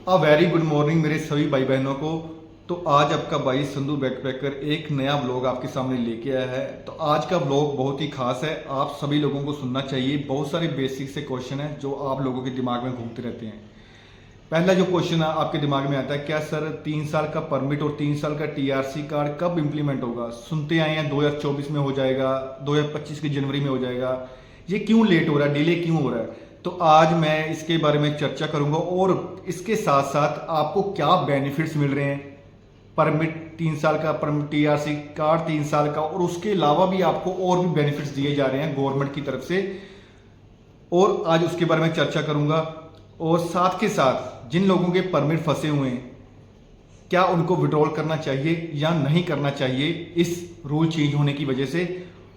A very good morning मेरे सभी भाई बहनों को। तो आज आपका भाई संधू बैकपैकर एक नया ब्लॉग आपके सामने लेके आया है। तो आज का ब्लॉग बहुत ही खास है, आप सभी लोगों को सुनना चाहिए। बहुत सारे बेसिक से क्वेश्चन हैं जो आप लोगों के दिमाग में घूमते रहते हैं। पहला जो क्वेश्चन आपके दिमाग में आता है, क्या सर 3 साल का परमिट और 3 साल का टीआरसी कार्ड कब इंप्लीमेंट होगा? सुनते आए हैं 2024 में हो जाएगा, 2025 की जनवरी में हो जाएगा। ये क्यों लेट हो रहा है, डिले क्यों हो रहा है? तो आज मैं इसके बारे में चर्चा करूंगा और इसके साथ साथ आपको क्या बेनिफिट्स मिल रहे हैं। परमिट 3 साल का, परमिट टीआरसी कार्ड 3 साल का, और उसके अलावा भी आपको और भी बेनिफिट्स दिए जा रहे हैं गवर्नमेंट की तरफ से, और आज उसके बारे में चर्चा करूंगा। और साथ के साथ जिन लोगों के परमिट फंसे हुए हैं, क्या उनको विड्रॉल करना चाहिए या नहीं करना चाहिए इस रूल चेंज होने की वजह से,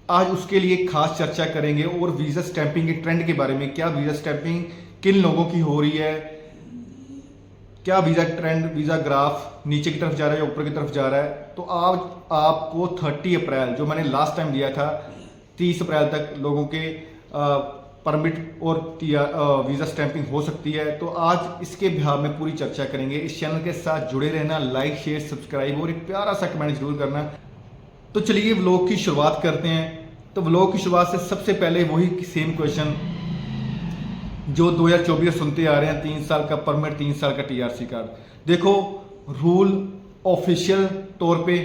आज उसके लिए खास चर्चा करेंगे। और वीज़ा स्टैंपिंग के ट्रेंड के बारे में, क्या वीज़ा स्टैंपिंग किन लोगों की हो रही है, क्या वीज़ा ट्रेंड, वीज़ा ग्राफ नीचे की तरफ जा रहा है या ऊपर की तरफ जा रहा है। तो आज आपको 30 अप्रैल, जो मैंने लास्ट टाइम दिया था 30 अप्रैल तक लोगों के परमिट और वीज़ा स्टैंपिंग हो सकती है। तो आज इसके बिहार में पूरी चर्चा करेंगे। इस चैनल के साथ जुड़े रहना, लाइक शेयर सब्सक्राइब और एक प्यारा सा कमेंट जरूर करना। तो चलिए व्लॉग की शुरुआत करते हैं। तो व्लॉग की शुरुआत से सबसे पहले वही सेम क्वेश्चन जो 2024 सुनते आ रहे हैं, 3 साल का परमिट, 3 साल का टीआरसी कार्ड। देखो, रूल ऑफिशियल तौर पे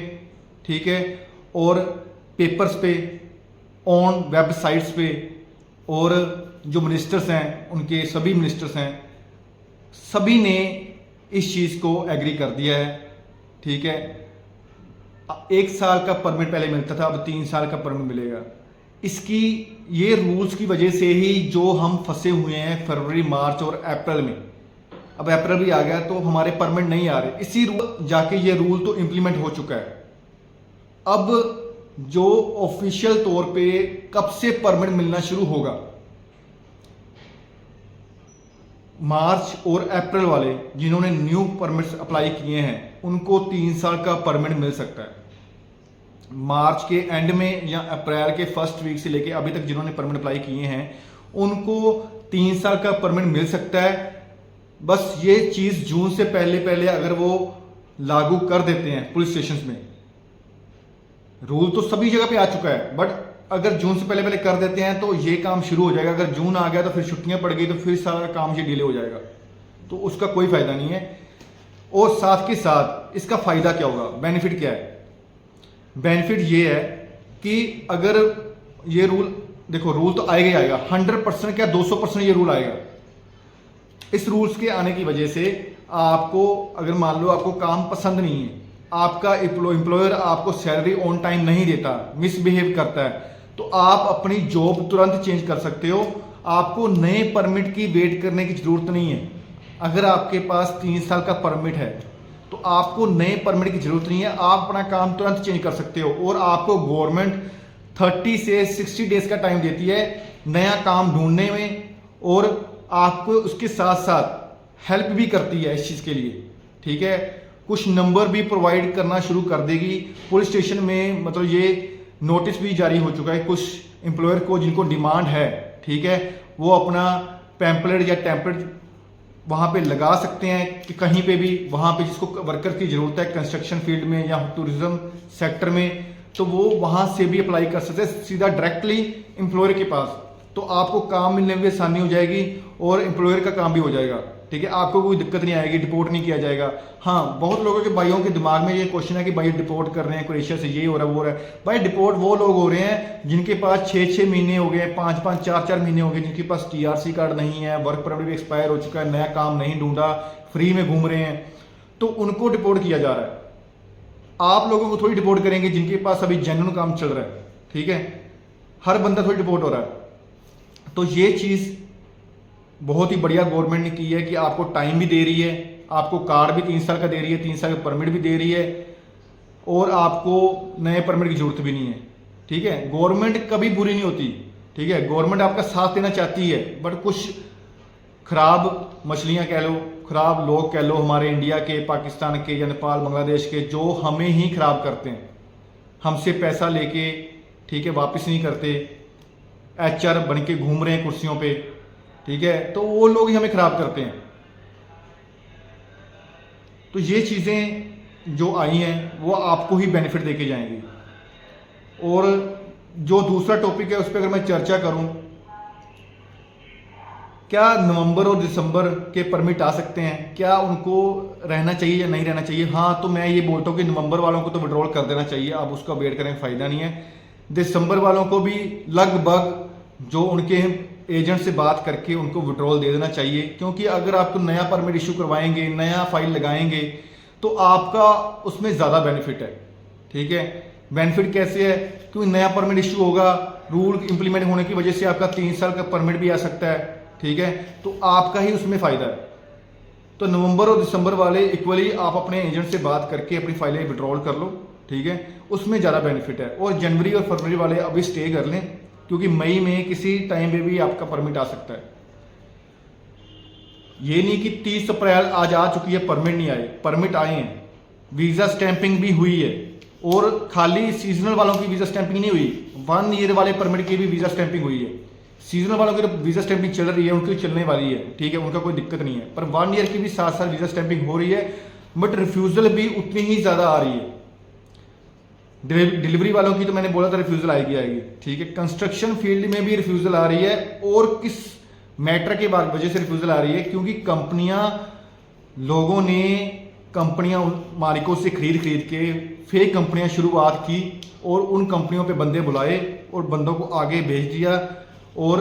ठीक है, और पेपर्स पे, ऑन वेबसाइट्स पे, और जो मिनिस्टर्स हैं, उनके सभी मिनिस्टर्स हैं, सभी ने इस चीज़ को एग्री कर दिया है। ठीक है, 1 साल का परमिट पहले मिलता था, अब 3 साल का परमिट मिलेगा। इसकी ये रूल्स की वजह से ही जो हम फंसे हुए हैं फरवरी, मार्च और अप्रैल में, अब अप्रैल भी आ गया तो हमारे परमिट नहीं आ रहे। इसी रूल जाके ये रूल तो इम्प्लीमेंट हो चुका है। अब जो ऑफिशियल तौर पे कब से परमिट मिलना शुरू होगा, मार्च और अप्रैल वाले जिन्होंने न्यू परमिट्स अप्लाई किए हैं उनको 3 साल का परमिट मिल सकता है। मार्च के एंड में या अप्रैल के फर्स्ट वीक से लेके अभी तक जिन्होंने परमिट अप्लाई किए हैं उनको 3 साल का परमिट मिल सकता है। बस ये चीज़ जून से पहले पहले अगर वो लागू कर देते हैं पुलिस स्टेशन में, रूल तो सभी जगह पे आ चुका है, बट अगर जून से पहले पहले कर देते हैं तो ये काम शुरू हो जाएगा। अगर जून आ गया तो फिर छुट्टियां पड़ गई तो फिर सारा काम ये डिले हो जाएगा, तो उसका कोई फायदा नहीं है। और साथ के साथ इसका फायदा क्या होगा, बेनिफिट क्या है? बेनिफिट ये है कि अगर ये रूल, देखो रूल तो आएगा ही आएगा, 100% क्या 200% ये रूल आएगा। इस रूल्स के आने की वजह से आपको, अगर मान लो आपको काम पसंद नहीं है, आपका एम्प्लॉयर आपको सैलरी ऑन टाइम नहीं देता, मिसबिहेव करता है, तो आप अपनी जॉब तुरंत चेंज कर सकते हो। आपको नए परमिट की वेट करने की जरूरत नहीं है। अगर आपके पास 3 साल का परमिट है तो आपको नए परमिट की जरूरत नहीं है, आप अपना काम तुरंत चेंज कर सकते हो। और आपको गवर्नमेंट 30 से 60 डेज का टाइम देती है नया काम ढूंढने में, और आपको उसके साथ साथ हेल्प भी करती है इस चीज़ के लिए। ठीक है, कुछ नंबर भी प्रोवाइड करना शुरू कर देगी पुलिस स्टेशन में। मतलब ये नोटिस भी जारी हो चुका है कुछ एम्प्लॉयर को जिनको डिमांड है, ठीक है, वो अपना पैम्पलेट या टेम्पलेट वहाँ पे लगा सकते हैं कि कहीं पे भी, वहाँ पे जिसको वर्कर की ज़रूरत है कंस्ट्रक्शन फील्ड में या टूरिज्म सेक्टर में, तो वो वहाँ से भी अप्लाई कर सकते हैं सीधा डायरेक्टली एम्प्लॉयर के पास। तो आपको काम मिलने में आसानी हो जाएगी और एम्प्लॉयर का काम भी हो जाएगा। ठीक है, आपको कोई दिक्कत नहीं आएगी, डिपोर्ट नहीं किया जाएगा। हाँ, बहुत लोगों के भाइयों के दिमाग में ये क्वेश्चन है कि भाई डिपोर्ट कर रहे हैं क्रोएशिया से, ये हो रहा है वो हो रहा है। भाई डिपोर्ट वो लोग हो रहे हैं जिनके पास 6-6 महीने हो गए, 5-5, 4-4 महीने हो गए, जिनके पास टीआरसी कार्ड नहीं है, वर्क परमिट भी एक्सपायर हो चुका है, नया काम नहीं ढूंढा, फ्री में घूम रहे हैं, तो उनको डिपोर्ट किया जा रहा है। आप लोगों को थोड़ी डिपोर्ट करेंगे जिनके पास अभी जेन्युइन काम चल रहा है। ठीक है, हर बंदा थोड़ी डिपोर्ट हो रहा है। तो ये चीज़ बहुत ही बढ़िया गवर्नमेंट ने की है कि आपको टाइम भी दे रही है, आपको कार्ड भी 3 साल का दे रही है, 3 साल का परमिट भी दे रही है, और आपको नए परमिट की जरूरत भी नहीं है। ठीक है, गवर्नमेंट कभी बुरी नहीं होती। ठीक है, गवर्नमेंट आपका साथ देना चाहती है, बट कुछ खराब मछलियां कह लो, खराब लोग कह लो, हमारे इंडिया के, पाकिस्तान के या नेपाल बांग्लादेश के, जो हमें ही खराब करते हैं, हमसे पैसा लेके, ठीक है, वापस नहीं करते, एचआर बन के घूम रहे हैं कुर्सियों पे। ठीक है, तो वो लोग ही हमें खराब करते हैं। तो ये चीज़ें जो आई हैं वो आपको ही बेनिफिट देके जाएंगी। और जो दूसरा टॉपिक है उस पर अगर मैं चर्चा करूं, क्या नवंबर और दिसंबर के परमिट आ सकते हैं, क्या उनको रहना चाहिए या नहीं रहना चाहिए? हाँ, तो मैं ये बोलता हूँ कि नवंबर वालों को तो विड्रॉल कर देना चाहिए, आप उसका वेट करें, फ़ायदा नहीं है। दिसंबर वालों को भी लगभग जो उनके एजेंट से बात करके उनको विड्रॉल दे देना चाहिए, क्योंकि अगर आपको नया परमिट इशू करवाएंगे, नया फाइल लगाएंगे, तो आपका उसमें ज़्यादा बेनिफिट है। ठीक है, बेनिफिट कैसे है? क्योंकि नया परमिट इशू होगा, रूल इंप्लीमेंट होने की वजह से आपका 3 साल का परमिट भी आ सकता है। ठीक है, तो आपका ही उसमें फ़ायदा है। तो नवंबर और दिसंबर वाले इक्वली आप अपने एजेंट से बात करके अपनी फाइलें विड्रॉल कर लो। ठीक है, उसमें ज़्यादा बेनिफिट है। और जनवरी और फरवरी वाले अभी स्टे कर लें, क्योंकि मई में किसी टाइम पे भी आपका परमिट आ सकता है। ये नहीं कि 30 अप्रैल आज आ चुकी है, परमिट नहीं आए, परमिट आए हैं, वीज़ा स्टैंपिंग भी हुई है। और खाली सीजनल वालों की वीज़ा स्टैंपिंग नहीं हुई, 1 ईयर वाले परमिट की भी वीज़ा स्टैंपिंग हुई है। सीजनल वालों की वीज़ा स्टैंपिंग चल रही है, उनकी चलने वाली है। ठीक है, उनका कोई दिक्कत नहीं है, पर 1 ईयर की भी साथ साथ वीज़ा स्टैंपिंग हो रही है, बट रिफ्यूज़ल भी उतनी ही ज़्यादा आ रही है। डिलीवरी वालों की तो मैंने बोला था रिफ्यूज़ल आएगी। ठीक है, कंस्ट्रक्शन फील्ड में भी रिफ्यूज़ल आ रही है। और किस मैटर के बाद वजह से रिफ्यूज़ल आ रही है? क्योंकि लोगों ने कंपनियां मालिकों से खरीद के फेक कंपनियां शुरुआत की और उन कंपनियों पे बंदे बुलाए और बंदों को आगे भेज दिया। और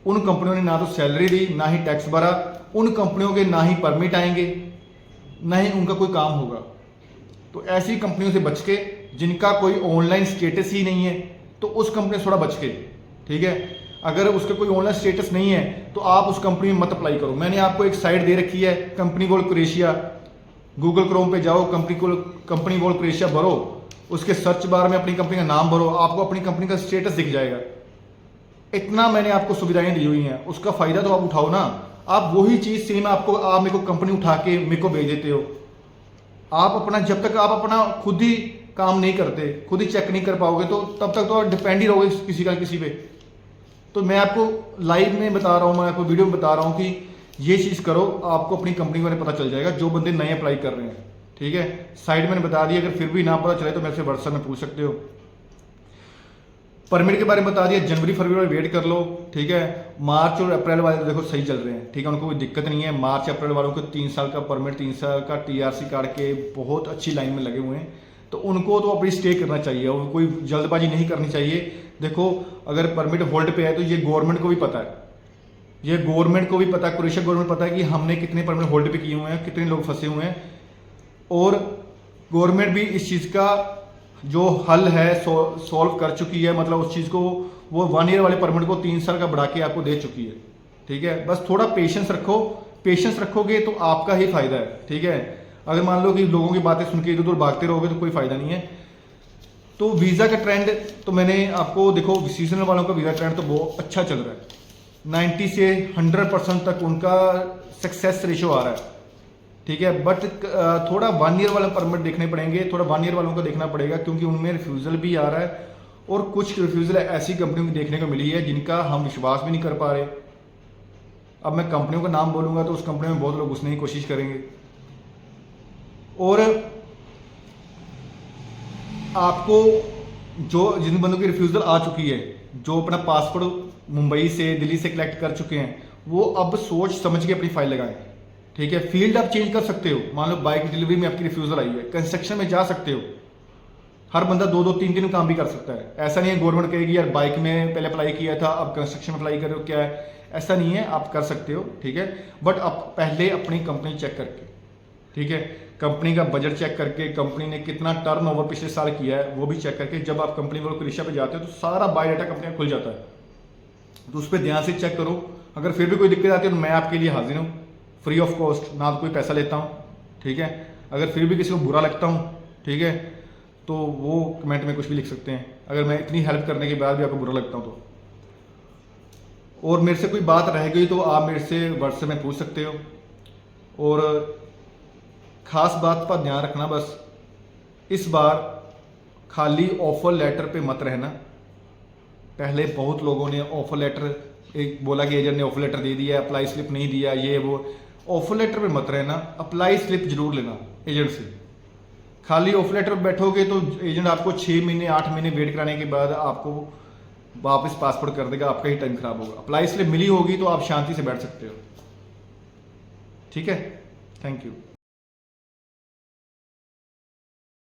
उन कंपनियों ने ना तो सैलरी दी, ना ही टैक्स भरा, उन कंपनियों के ना ही परमिट आएंगे, ना ही उनका कोई काम होगा। तो ऐसी कंपनियों से बच के, जिनका कोई ऑनलाइन स्टेटस ही नहीं है, तो उस कंपनी से थोड़ा बच के। ठीक है, अगर उसका कोई ऑनलाइन स्टेटस नहीं है तो आप उस कंपनी में मत अप्लाई करो। मैंने आपको एक साइट दे रखी है, company world Croatia, Google Chrome पे जाओ, कंपनी वर्ल्ड क्रोएशिया भरो, उसके सर्च बार में अपनी कंपनी का नाम भरो, आपको अपनी कंपनी का स्टेटस दिख जाएगा। इतना मैंने आपको सुविधाएं दी हुई हैं, उसका फायदा तो आप उठाओ ना। आप वही चीज सेम आप मेरे को कंपनी उठा के मेरे को भेज देते हो। आप अपना, जब तक आप अपना खुद ही काम नहीं करते, खुद ही चेक नहीं कर पाओगे, तो तब तक तो आप डिपेंड ही रहोगे किसी पे। तो मैं आपको लाइव में बता रहा हूँ, मैं आपको वीडियो में बता रहा हूँ कि ये चीज़ करो, आपको अपनी कंपनी के बारे में पता चल जाएगा, जो बंदे नए अप्लाई कर रहे हैं। ठीक है, साइड मैंने बता दी, अगर फिर भी ना पता चले तो मेरे से व्हाट्सएप में पूछ सकते हो। परमिट के बारे में बता दिया, जनवरी फरवरी वाले वेट कर लो। ठीक है, मार्च और अप्रैल वाले तो देखो सही चल रहे हैं। ठीक है, उनको कोई दिक्कत नहीं है। मार्च अप्रैल वालों को 3 साल का परमिट, 3 साल का TRC काट के बहुत अच्छी लाइन में लगे हुए हैं, तो उनको तो अपनी स्टे करना चाहिए और कोई जल्दबाजी नहीं करनी चाहिए। देखो, अगर परमिट होल्ड पे है तो ये गवर्नमेंट को भी पता है, ये गवर्नमेंट को भी पता है, क्रोएशिया गवर्नमेंट पता है कि हमने कितने परमिट होल्ड पे किए हुए हैं, कितने लोग फंसे हुए हैं। और गवर्नमेंट भी इस चीज़ का जो हल है सॉल्व कर चुकी है, मतलब उस चीज़ को वो 1 ईयर वाले परमिट को 3 साल का बढ़ा के आपको दे चुकी है। ठीक है, बस थोड़ा पेशेंस रखो, पेशेंस रखोगे तो आपका ही फायदा है। ठीक है, अगर मान लो कि लोगों की बातें सुन के इधर उधर भागते रहोगे तो कोई फायदा नहीं है। तो वीज़ा का ट्रेंड तो मैंने आपको, देखो सीजनल वालों का वीज़ा ट्रेंड तो बहुत अच्छा चल रहा है, 90 से 100% तक उनका सक्सेस रेशो आ रहा है। ठीक है, बट थोड़ा 1 ईयर वाला परमिट देखने पड़ेंगे, थोड़ा 1 ईयर वालों को देखना पड़ेगा, क्योंकि उनमें रिफ्यूज़ल भी आ रहा है और कुछ रिफ्यूज़ल ऐसी कंपनियों की देखने को मिली है जिनका हम विश्वास भी नहीं कर पा रहे। अब मैं कंपनियों का नाम बोलूँगा तो उस कंपनी में बहुत लोग घुसने की कोशिश करेंगे। और आपको जिन बंदों की रिफ्यूज़ल आ चुकी है, जो अपना पासपोर्ट मुंबई से, दिल्ली से कलेक्ट कर चुके हैं, वो अब सोच समझ के अपनी फाइल लगाएं। ठीक है, फील्ड आप चेंज कर सकते हो। मान लो बाइक डिलीवरी में आपकी रिफ्यूज़ल आई है, कंस्ट्रक्शन में जा सकते हो। हर बंदा 2-2 3-3 काम भी कर सकता है। ऐसा नहीं है गवर्नमेंट कहेगी यार बाइक में पहले अप्लाई किया था, अब कंस्ट्रक्शन में अप्लाई करो, क्या है? ऐसा नहीं है, आप कर सकते हो। ठीक है, बट आप पहले अपनी कंपनी चेक करके, ठीक है, कंपनी का बजट चेक करके, कंपनी ने कितना टर्नओवर पिछले साल किया है वो भी चेक करके, जब आप कंपनी वर्ल्ड क्रोएशिया पे जाते हो तो सारा बायोडाटा कंपनी का खुल जाता है, तो उस पर ध्यान से चेक करो। अगर फिर भी कोई दिक्कत आती है तो मैं आपके लिए हाजिर हूँ, फ्री ऑफ कॉस्ट, ना तो कोई पैसा लेता हूँ। ठीक है, अगर फिर भी किसी को बुरा लगता हूँ, ठीक है, तो वो कमेंट में कुछ भी लिख सकते हैं, अगर मैं इतनी हेल्प करने के बाद भी आपको बुरा लगता हूँ तो। और मेरे से कोई बात रह गई तो आप मेरे से व्हाट्सएप में पूछ सकते हो। और ख़ास बात पर ध्यान रखना, बस इस बार खाली ऑफर लेटर पे मत रहना। पहले बहुत लोगों ने ऑफर लेटर, एक बोला कि एजेंट ने ऑफर लेटर दे दिया, अप्लाई स्लिप नहीं दिया, ये वो। ऑफर लेटर पे मत रहना, अप्लाई स्लिप जरूर लेना। एजेंट से। खाली ऑफ लेटर बैठोगे तो एजेंट आपको 6 महीने 8 महीने वेट कराने के बाद आपको वापस पासपोर्ट कर देगा, आपका ही टाइम खराब होगा। अप्लाई स्लिप मिली होगी तो आप शांति से बैठ सकते हो। ठीक है, थैंक यू।